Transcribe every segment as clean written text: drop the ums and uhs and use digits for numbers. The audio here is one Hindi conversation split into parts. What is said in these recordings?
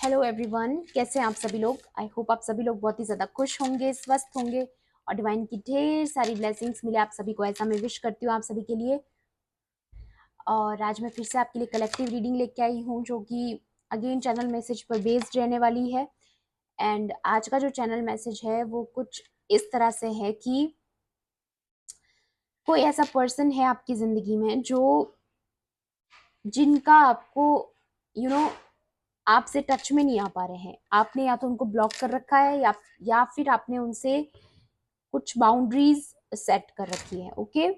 हेलो एवरीवन, कैसे हैं आप सभी लोग। आई होप आप सभी लोग बहुत ही ज़्यादा खुश होंगे, स्वस्थ होंगे और डिवाइन की ढेर सारी ब्लेसिंग्स मिले आप सभी को, ऐसा मैं विश करती हूँ आप सभी के लिए। और आज मैं फिर से आपके लिए कलेक्टिव रीडिंग लेके आई हूँ जो कि अगेन चैनल मैसेज पर बेस्ड रहने वाली है। एंड आज का जो चैनल मैसेज है वो कुछ इस तरह से है कि कोई ऐसा पर्सन है आपकी ज़िंदगी में जो जिनका आपको यू you नो आपसे टच में नहीं आ पा रहे हैं। आपने या तो उनको ब्लॉक कर रखा है या फिर आपने उनसे कुछ बाउंड्रीज सेट कर रखी है। ओके,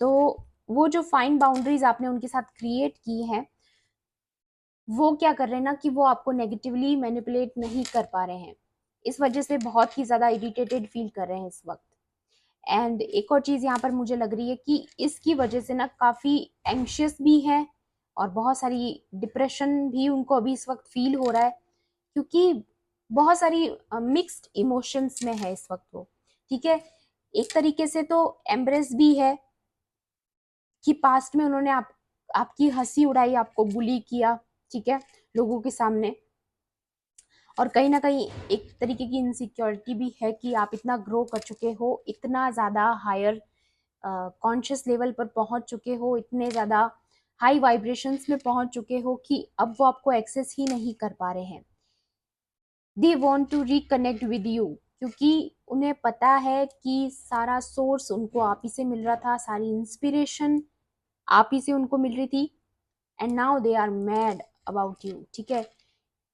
तो वो जो फाइन बाउंड्रीज आपने उनके साथ क्रिएट की है वो क्या कर रहे हैं ना कि वो आपको नेगेटिवली मैनिपुलेट नहीं कर पा रहे हैं। इस वजह से बहुत ही ज्यादा इरिटेटेड फील कर रहे हैं इस वक्त। एंड एक और चीज यहाँ पर मुझे लग रही है कि इसकी वजह से ना काफी एंशियस भी है और बहुत सारी डिप्रेशन भी उनको अभी इस वक्त फील हो रहा है, क्योंकि बहुत सारी मिक्स्ड इमोशंस में है इस वक्त वो। ठीक है, एक तरीके से तो एम्ब्रेस भी है कि पास्ट में उन्होंने आपकी हंसी उड़ाई, आपको बुली किया, ठीक है, लोगों के सामने। और कहीं ना कहीं एक तरीके की इनसिक्योरिटी भी है कि आप इतना ग्रो कर चुके हो, इतना ज़्यादा हायर कॉन्शियस लेवल पर पहुंच चुके हो, इतने ज़्यादा हाई वाइब्रेशंस में पहुंच चुके हो कि अब वो आपको एक्सेस ही नहीं कर पा रहे हैं। They want to reconnect with you, क्योंकि उन्हें पता है कि सारा सोर्स उनको आप ही से मिल रहा था, सारी इंस्पिरेशन आप ही से उनको मिल रही थी। And now they are mad about you. ठीक है,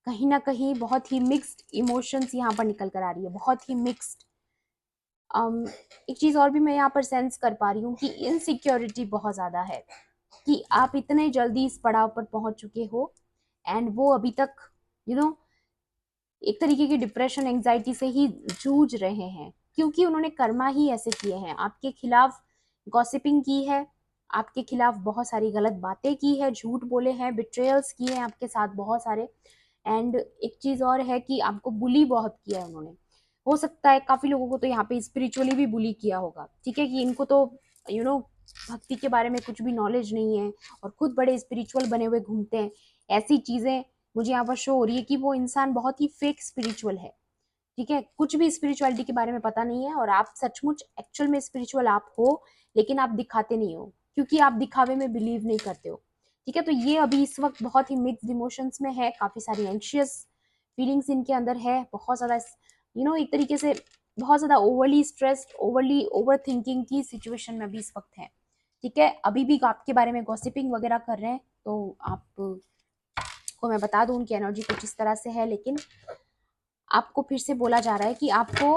कहीं ना कहीं बहुत ही मिक्स्ड इमोशंस यहाँ पर निकल कर आ रही है, बहुत ही मिक्स्ड। एक चीज और भी मैं यहाँ पर सेंस कर पा रही हूँ कि इनसिक्योरिटी बहुत ज्यादा है कि आप इतने जल्दी इस पड़ाव पर पहुंच चुके हो एंड वो अभी तक यू you नो एक तरीके की डिप्रेशन एंजाइटी से ही जूझ रहे हैं, क्योंकि उन्होंने कर्मा ही ऐसे किए हैं। आपके खिलाफ गॉसिपिंग की है, आपके खिलाफ बहुत सारी गलत बातें की है, झूठ बोले हैं, बिट्रेयल्स किए हैं आपके साथ बहुत सारे। एंड एक चीज और है कि आपको बुली बहुत किया है उन्होंने। हो सकता है काफी लोगों को तो यहाँ पे स्पिरिचुअली भी बुली किया होगा। ठीक है, कि इनको तो यू नो भक्ति के बारे में कुछ भी नॉलेज नहीं है और खुद बड़े स्पिरिचुअल बने हुए घूमते हैं। ऐसी चीजें मुझे यहाँ पर शो हो रही है कि वो इंसान बहुत ही फेक स्पिरिचुअल है। ठीक है, कुछ भी स्पिरिचुअलिटी के बारे में पता नहीं है और आप सचमुच एक्चुअल में स्पिरिचुअल आप हो, लेकिन आप दिखाते नहीं हो क्योंकि आप दिखावे में बिलीव नहीं करते हो। ठीक है, तो ये अभी इस वक्त बहुत ही मिक्स्ड इमोशंस में है, काफी सारी एंशियस फीलिंग्स इनके अंदर है, बहुत ज्यादा एक तरीके से बहुत ज्यादा overly stressed, overly over thinking की सिचुएशन में अभी इस वक्त है। ठीक है, अभी भी आपके बारे में गॉसिपिंग वगैरह कर रहे हैं, तो आप को मैं बता दूं उनकी एनर्जी कुछ इस तरह से है। लेकिन आपको फिर से बोला जा रहा है कि आपको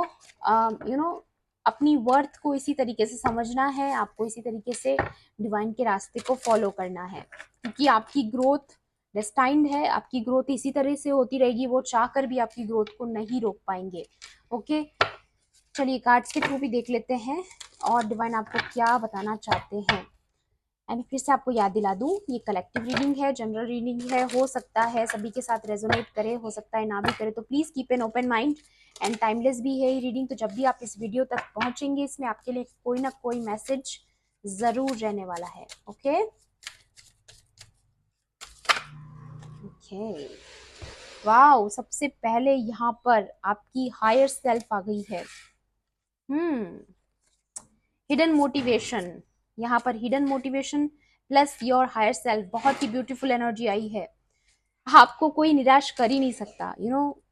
अपनी वर्थ को इसी तरीके से समझना है, आपको इसी तरीके से डिवाइन के रास्ते को फॉलो करना है, क्योंकि आपकी ग्रोथ डेस्टाइंड है, आपकी ग्रोथ इसी तरह से होती रहेगी। वो चाहकर भी आपकी ग्रोथ को नहीं रोक पाएंगे। ओके, चलिए कार्ड्स के थ्रू भी देख लेते हैं और डिवाइन आपको क्या बताना चाहते हैं। एंड फिर से आपको याद दिला दूं, ये कलेक्टिव रीडिंग है, जनरल रीडिंग है, हो सकता है सभी के साथ रेजोनेट करे, हो सकता है ना भी करे, तो please keep an open mind. And timeless भी है ये रीडिंग, तो जब भी आप इस वीडियो तक पहुंचेंगे इसमें आपके लिए कोई ना कोई मैसेज जरूर रहने वाला है। ओके ओके, वाओ, सबसे पहले यहाँ पर आपकी हायर सेल्फ आ गई है। हिडन मोटिवेशन, यहाँ पर hidden motivation plus your higher self, बहुत ही ब्यूटीफुल एनर्जी आई है। आपको कोई निराश कर ही नहीं सकता।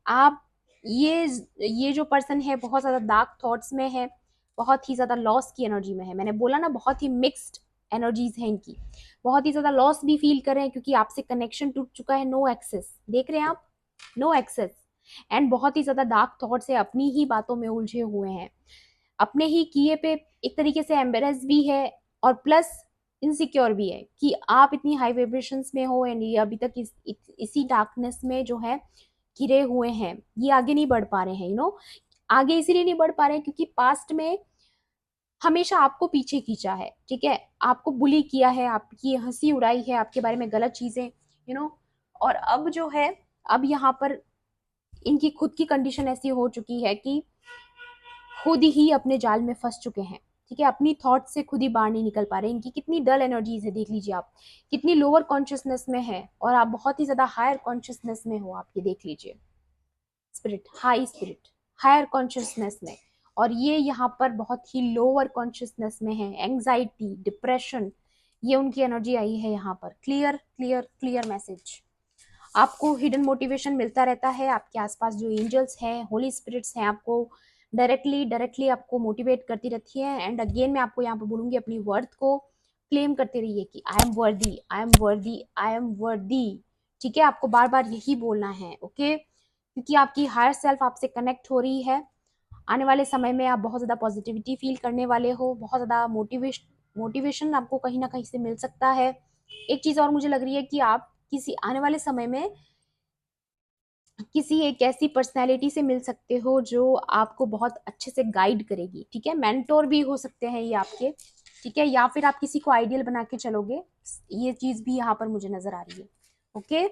आप ये जो पर्सन है बहुत ज्यादा डार्क थॉट्स में है, बहुत ही ज्यादा लॉस की एनर्जी में है। मैंने बोला ना, बहुत ही मिक्स्ड एनर्जीज है इनकी, बहुत ही ज्यादा लॉस भी फील कर रहे हैं क्योंकि आपसे कनेक्शन टूट चुका है। नो एक्सेस, देख रहे हैं आप, नो एक्सेस। एंड बहुत ही ज्यादा डार्क थॉट्स है, अपनी ही बातों में उलझे हुए हैं, अपने ही किए पे एक तरीके से एम्बेरस भी है और प्लस इनसिक्योर भी है कि आप इतनी हाई वाइब्रेशंस में हो एंड ये अभी तक इसी डार्कनेस में जो है घिरे हुए हैं, ये आगे नहीं बढ़ पा रहे हैं। आगे इसीलिए नहीं बढ़ पा रहे हैं क्योंकि पास्ट में हमेशा आपको पीछे खींचा है। ठीक है, आपको बुली किया है, आपकी हंसी उड़ाई है, आपके बारे में गलत चीजें और अब जो है, अब यहाँ पर इनकी खुद की कंडीशन ऐसी हो चुकी है कि खुद ही अपने जाल में फंस चुके हैं। ठीक है, अपनी थॉट से खुद ही बाहर नहीं निकल पा रहे। इनकी कितनी डल एनर्जीज है, देख लीजिए आप कितनी लोअर कॉन्शियसनेस में है और आप बहुत ही ज्यादा हायर कॉन्शियसनेस में हो। आप ये देख लीजिए, स्पिरिट हायर कॉन्शियसनेस में, और ये यहाँ पर बहुत ही लोअर कॉन्शियसनेस में है। एंग्जाइटी, डिप्रेशन, ये उनकी एनर्जी आई है यहाँ पर। Clear clear clear message. आपको हिडन मोटिवेशन मिलता रहता है। आपके आसपास जो एंजल्स हैं, होली स्पिरिट्स हैं, आपको डायरेक्टली आपको मोटिवेट करती रहती है। एंड अगेन मैं आपको यहाँ पर बोलूंगी, अपनी वर्थ को क्लेम करते रहिए कि आई एम वर्दी, आई एम वर्दी, आई एम वर्दी। ठीक है, आपको बार बार यही बोलना है, ओके, क्योंकि आपकी हायर सेल्फ आपसे कनेक्ट हो रही है। आने वाले समय में आप बहुत ज़्यादा पॉजिटिविटी फील करने वाले हो, बहुत ज़्यादा मोटिवेशन आपको कहीं ना कहीं से मिल सकता है। एक चीज़ और मुझे लग रही है कि आप किसी आने वाले समय में किसी एक ऐसी पर्सनैलिटी से मिल सकते हो जो आपको बहुत अच्छे से गाइड करेगी। ठीक है, मेंटोर भी हो सकते हैं ये आपके। ठीक है, या फिर आप किसी को आइडियल बना के चलोगे, ये चीज़ भी यहाँ पर मुझे नजर आ रही है। ओके,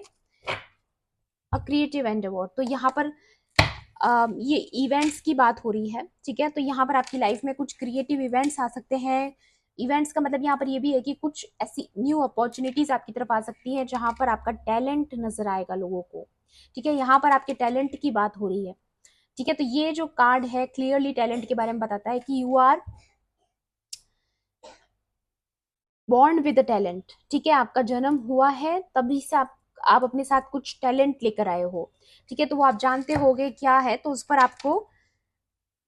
अ क्रिएटिव एंडेवर, तो यहाँ पर ये इवेंट्स की बात हो रही है। ठीक है, तो यहाँ पर आपकी लाइफ में कुछ क्रिएटिव इवेंट्स आ सकते हैं। इवेंट्स का मतलब यहाँ पर ये भी है कि कुछ ऐसी न्यू अपॉर्चुनिटीज आपकी तरफ आ सकती है जहां पर आपका टैलेंट नजर आएगा लोगों को। ठीक है, यहाँ पर आपके टैलेंट की बात हो रही है। ठीक है, तो ये जो कार्ड है क्लियरली टैलेंट के बारे में बताता है कि you are born with talent. ठीक है, आपका जन्म हुआ है तभी से आप अपने साथ कुछ टैलेंट लेकर आए हो। ठीक है, तो वो आप जानते होगे क्या है, तो उस पर आपको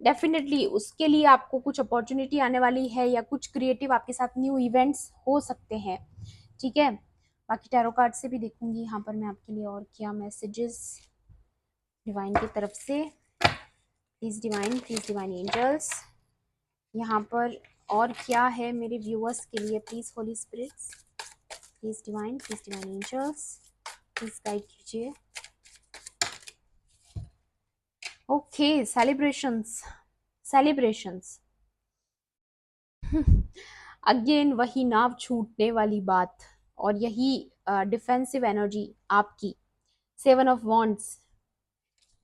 डेफिनेटली उसके लिए आपको कुछ अपॉर्चुनिटी आने वाली है, या कुछ क्रिएटिव आपके साथ न्यू इवेंट्स हो सकते हैं। ठीक है, बाकी टैरो कार्ड से भी देखूंगी यहाँ पर मैं आपके लिए और क्या मैसेजेस डिवाइन की तरफ से। प्लीज डिवाइन एंजल्स, यहाँ पर और क्या है मेरे व्यूअर्स के लिए। Please holy spirits, please divine angels, please guide कीजिए। ओके, सेलिब्रेशंस अगेन वही नाव छूटने वाली बात, और यही डिफेंसिव एनर्जी आपकी। 7 ऑफ वॉन्ड्स,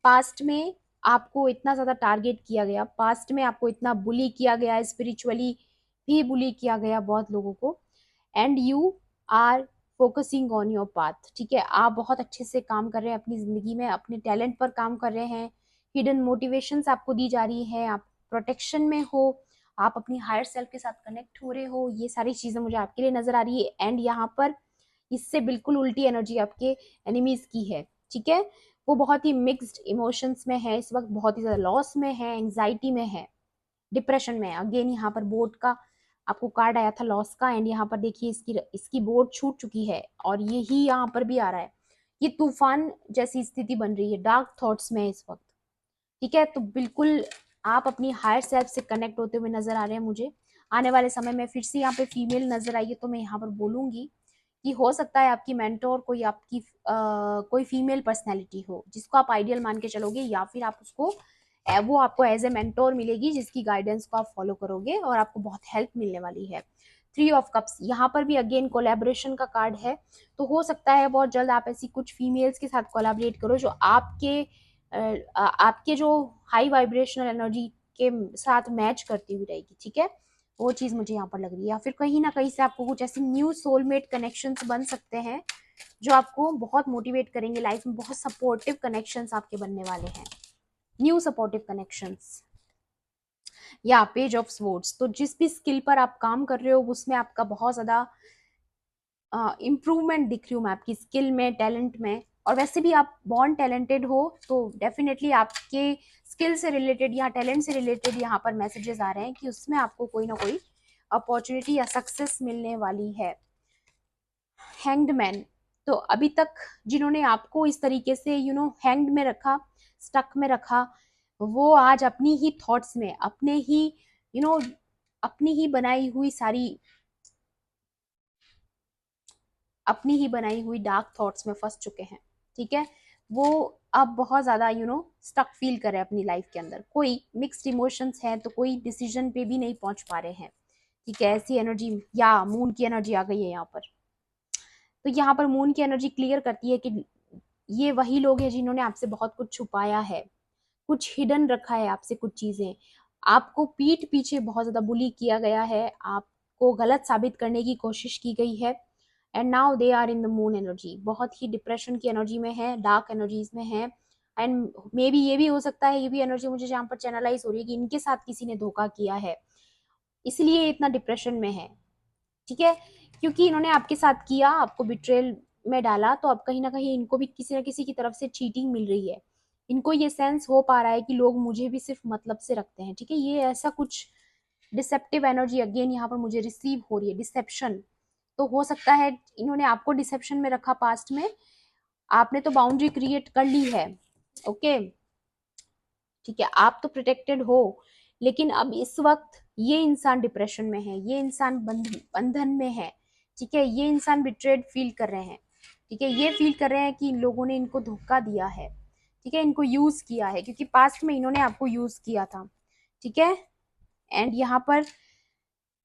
पास्ट में आपको इतना ज्यादा टारगेट किया गया, पास्ट में आपको इतना बुली किया गया, स्पिरिचुअली भी बुली किया गया बहुत लोगों को, and you are focusing on your path. ठीक है, आप बहुत अच्छे से काम कर रहे हैं अपनी जिंदगी में, अपने टैलेंट पर काम कर रहे हैं। हिडन मोटिवेशंस आपको दी जा रही है, आप प्रोटेक्शन में हो, आप अपनी हायर सेल्फ के साथ कनेक्ट हो रहे हो। ये सारी चीजें मुझे आपके लिए नजर आ रही है। एंड यहाँ पर इससे बिल्कुल उल्टी एनर्जी आपके एनिमीज की है। ठीक है, वो बहुत ही मिक्स्ड इमोशंस में है इस वक्त, बहुत ही ज्यादा लॉस में है, एंग्जाइटी में है, डिप्रेशन में है। अगेन यहाँ पर बोर्ड का आपको कार्ड आया था, लॉस का, एंड यहाँ पर देखिए इसकी बोर्ड छूट चुकी है, और यही यहाँ पर भी आ रहा है। ये तूफान जैसी स्थिति बन रही है, डार्क थॉट्स में है इस वक्त। ठीक है, तो बिल्कुल आप अपनी हायर सेल्फ से कनेक्ट होते हुए नजर आ रहे हैं मुझे। आने वाले समय में फिर से यहाँ पे फीमेल नजर आई है, तो मैं यहाँ पर बोलूंगी कि हो सकता है आपकी मेंटोर कोई आपकी कोई फीमेल पर्सनैलिटी हो जिसको आप आइडियल मान के चलोगे, या फिर आप उसको वो आपको एज ए मेंटोर मिलेगी जिसकी गाइडेंस को आप फॉलो करोगे और आपको बहुत हेल्प मिलने वाली है। 3 ऑफ कप्स, यहाँ पर भी अगेन कोलैबोरेशन का कार्ड है, तो हो सकता है बहुत जल्द आप ऐसी कुछ फीमेल्स के साथ कोलैबोरेट करो जो आपके जो हाई वाइब्रेशनल एनर्जी के साथ मैच करती हुई रहेगी। ठीक है, वो चीज मुझे यहाँ पर लग रही है। या फिर कहीं ना कहीं से आपको कुछ ऐसे न्यू सोलमेट कनेक्शंस बन सकते हैं जो आपको बहुत मोटिवेट करेंगे लाइफ में, बहुत सपोर्टिव कनेक्शंस आपके बनने वाले हैं, न्यू सपोर्टिव कनेक्शंस। या पेज ऑफ स्वॉर्ड्स, तो जिस भी स्किल पर आप काम कर रहे हो उसमें आपका बहुत ज्यादा इम्प्रूवमेंट दिख रही हूँ मैं आपकी स्किल में, टैलेंट में। और वैसे भी आप बॉर्न टैलेंटेड हो, तो डेफिनेटली आपके स्किल से रिलेटेड या टैलेंट से रिलेटेड यहाँ पर मैसेजेस आ रहे हैं कि उसमें आपको कोई ना कोई अपॉर्चुनिटी या सक्सेस मिलने वाली है। हैंग्ड मैन, तो अभी तक जिन्होंने आपको इस तरीके से हैंग्ड में रखा, स्टक में रखा, वो आज अपनी ही थॉट्स में, अपने ही यू नो अपनी ही बनाई हुई सारी अपनी ही बनाई हुई डार्क थॉट्स में फंस चुके हैं। ठीक है, वो अब बहुत ज्यादा स्टक फील कर रहे हैं अपनी लाइफ के अंदर। कोई मिक्स्ड इमोशंस हैं, तो कोई डिसीजन पे भी नहीं पहुंच पा रहे हैं। ठीक है, ऐसी एनर्जी या मून की एनर्जी आ गई है यहाँ पर। तो यहाँ पर मून की एनर्जी क्लियर करती है कि ये वही लोग हैं जिन्होंने आपसे बहुत कुछ छुपाया है, कुछ हिडन रखा है आपसे कुछ चीजें। आपको पीठ पीछे बहुत ज़्यादा बुली किया गया है, आपको गलत साबित करने की कोशिश की गई है, and now they are in the moon energy, बहुत ही डिप्रेशन की एनर्जी में है, डार्क एनर्जीज में है। एंड मे बी ये भी हो सकता है, ये भी एनर्जी मुझे जहाँ पर चैनलाइज हो रही है कि इनके साथ किसी ने धोखा किया है, इसलिए ये इतना डिप्रेशन में है। ठीक है, क्योंकि इन्होंने आपके साथ किया, आपको बिट्रेल में डाला, तो अब कहीं ना कहीं इनको भी किसी ना किसी की तरफ से चीटिंग मिल रही है। इनको ये सेंस हो पा रहा है कि लोग मुझे भी सिर्फ मतलब से रखते हैं। ठीक है, ये ऐसा कुछ डिसेप्टिव एनर्जी अगेन यहाँ पर मुझे रिसीव हो रही है, डिसेप्शन। तो हो सकता है इन्होंने आपको डिसेप्शन में रखा पास्ट में, आपने तो बाउंड्री क्रिएट कर ली है। ओके, ठीक है, आप तो प्रोटेक्टेड हो, लेकिन अब इस वक्त ये इंसान डिप्रेशन में है, ये इंसान बंधन में है। ठीक है, ये इंसान बिट्रेड फील कर रहे हैं। ठीक है, ये फील कर रहे हैं कि इन लोगों ने इनको धोखा दिया है। ठीक है, इनको यूज किया है, क्योंकि पास्ट में इन्होंने आपको यूज किया था। ठीक है, एंड यहाँ पर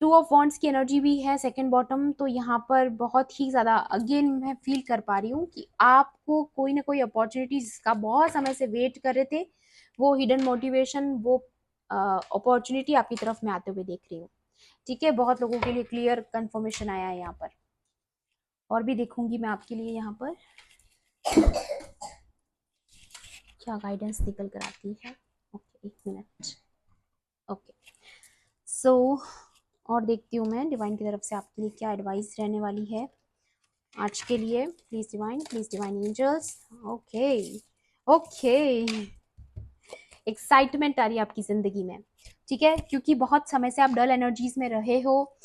टू ऑफ वॉन्ट्स की एनर्जी भी है सेकंड बॉटम, तो यहाँ पर बहुत ही ज्यादा अगेन मैं फील कर पा रही हूँ कि आपको कोई ना कोई अपॉर्चुनिटी जिसका बहुत समय से वेट कर रहे थे, वो हिडन मोटिवेशन, वो अपॉर्चुनिटी आपकी तरफ में आते हुए देख रही हूँ। ठीक है, बहुत लोगों के लिए क्लियर कंफर्मेशन आया है यहाँ पर, और भी देखूंगी मैं आपके लिए यहाँ पर क्या गाइडेंस निकल कर आती है। ओके, एक मिनट। ओके, सो और देखती हूँ मैं डिवाइन की तरफ से आपके लिए क्या एडवाइस रहने वाली है आज के लिए। Please divine angels. Okay, okay, excitement आ रही है आपकी जिंदगी में। ठीक है, क्योंकि बहुत समय से आप डल एनर्जीज में रहे हो,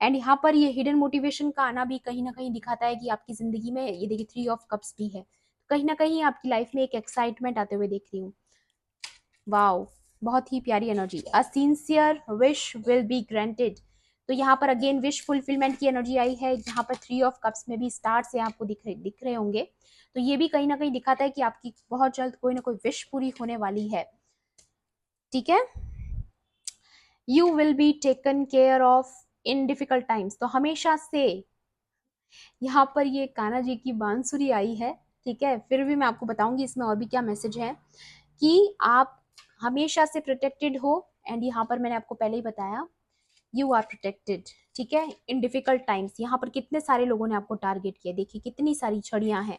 एंड यहाँ पर ये हिडन मोटिवेशन का आना भी कहीं ना कहीं दिखाता है कि आपकी जिंदगी में, ये देखिए 3 ऑफ कप्स भी है, कहीं ना कहीं आपकी लाइफ में एक एक्साइटमेंट आते हुए देख रही हूँ। वाओ, बहुत ही प्यारी energy. A sincere wish will be granted, तो यहाँ पर अगेन विश फुलफिलमेंट की एनर्जी आई है। यहाँ पर 3 ऑफ कप्स में भी स्टार्स से आपको दिख रहे होंगे, तो ये भी कहीं ना कहीं दिखाता है कि आपकी बहुत जल्द कोई ना कोई विश पूरी होने वाली है। ठीक है, you will be taken care of in difficult times, तो हमेशा से यहाँ पर ये कान्हा जी की बांसुरी आई है। ठीक है, फिर भी मैं आपको बताऊंगी इसमें और भी क्या मैसेज है, कि आप हमेशा से प्रोटेक्टेड हो, एंड यहाँ पर मैंने आपको पहले ही बताया, यू आर प्रोटेक्टेड। ठीक है, इन डिफिकल्ट टाइम्स यहाँ पर कितने सारे लोगों ने आपको टारगेट किया, देखिए कितनी सारी छड़ियां हैं,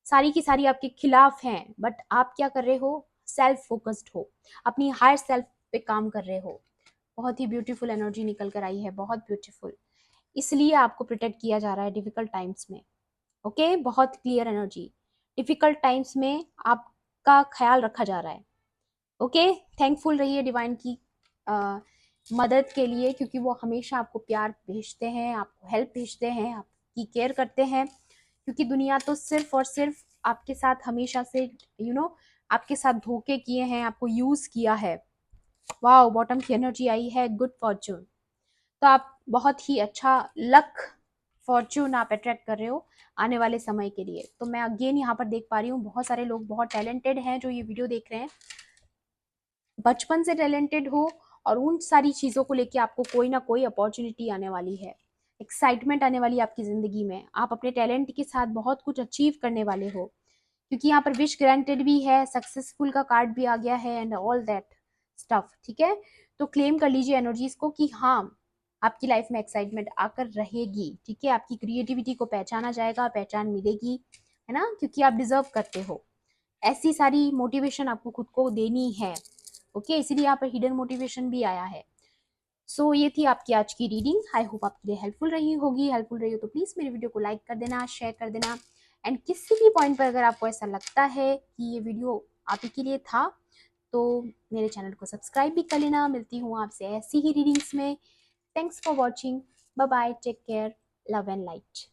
सारी की सारी आपके खिलाफ हैं, बट आप क्या कर रहे हो, सेल्फ फोकस्ड हो, अपनी हायर सेल्फ पे काम कर रहे हो। बहुत ही ब्यूटीफुल एनर्जी निकल कर आई है, बहुत ब्यूटीफुल, इसलिए आपको प्रोटेक्ट किया जा रहा है डिफिकल्ट टाइम्स में। ओके, बहुत क्लियर एनर्जी, डिफिकल्ट टाइम्स में आपका ख्याल रखा जा रहा है। ओके, थैंकफुल रहिए डिवाइन की मदद के लिए, क्योंकि वो हमेशा आपको प्यार भेजते हैं, आपको हेल्प भेजते हैं, आपकी केयर करते हैं, क्योंकि दुनिया तो सिर्फ और सिर्फ आपके साथ हमेशा से आपके साथ धोखे किए हैं, आपको यूज किया है। वाओ, बॉटम की एनर्जी आई है, गुड फॉर्चून, तो आप बहुत ही अच्छा लक फॉर्चून आप अट्रैक्ट कर रहे हो आने वाले समय के लिए। तो मैं अगेन यहाँ पर देख पा रही हूँ बहुत सारे लोग बहुत टैलेंटेड हैं जो ये वीडियो देख रहे हैं, बचपन से टैलेंटेड हो, और उन सारी चीज़ों को लेके आपको कोई ना कोई अपॉर्चुनिटी आने वाली है, एक्साइटमेंट आने वाली है आपकी ज़िंदगी में, आप अपने टैलेंट के साथ बहुत कुछ अचीव करने वाले हो, क्योंकि यहाँ पर विश ग्रांटेड भी है, सक्सेसफुल का कार्ड भी आ गया है, एंड ऑल दैट स्टफ। ठीक है, तो क्लेम कर लीजिए एनर्जीज को कि हाँ, आपकी लाइफ में एक्साइटमेंट आकर रहेगी। ठीक है, आपकी क्रिएटिविटी को पहचाना जाएगा, पहचान मिलेगी, है ना, क्योंकि आप डिजर्व करते हो, ऐसी सारी मोटिवेशन आपको खुद को देनी है। ओके, इसीलिए यहाँ पर हिडन मोटिवेशन भी आया है। सो ये थी आपकी आज की रीडिंग, आई होप आपके लिए हेल्पफुल रही होगी। हेल्पफुल रही हो तो प्लीज़ मेरी वीडियो को लाइक कर देना, शेयर कर देना, एंड किसी भी पॉइंट पर अगर आपको ऐसा लगता है कि ये वीडियो आप ही के लिए था, तो मेरे चैनल को सब्सक्राइब भी कर लेना। मिलती हूँ आपसे ऐसी ही रीडिंग्स में। Thanks for watching, bye bye, take care, love and light.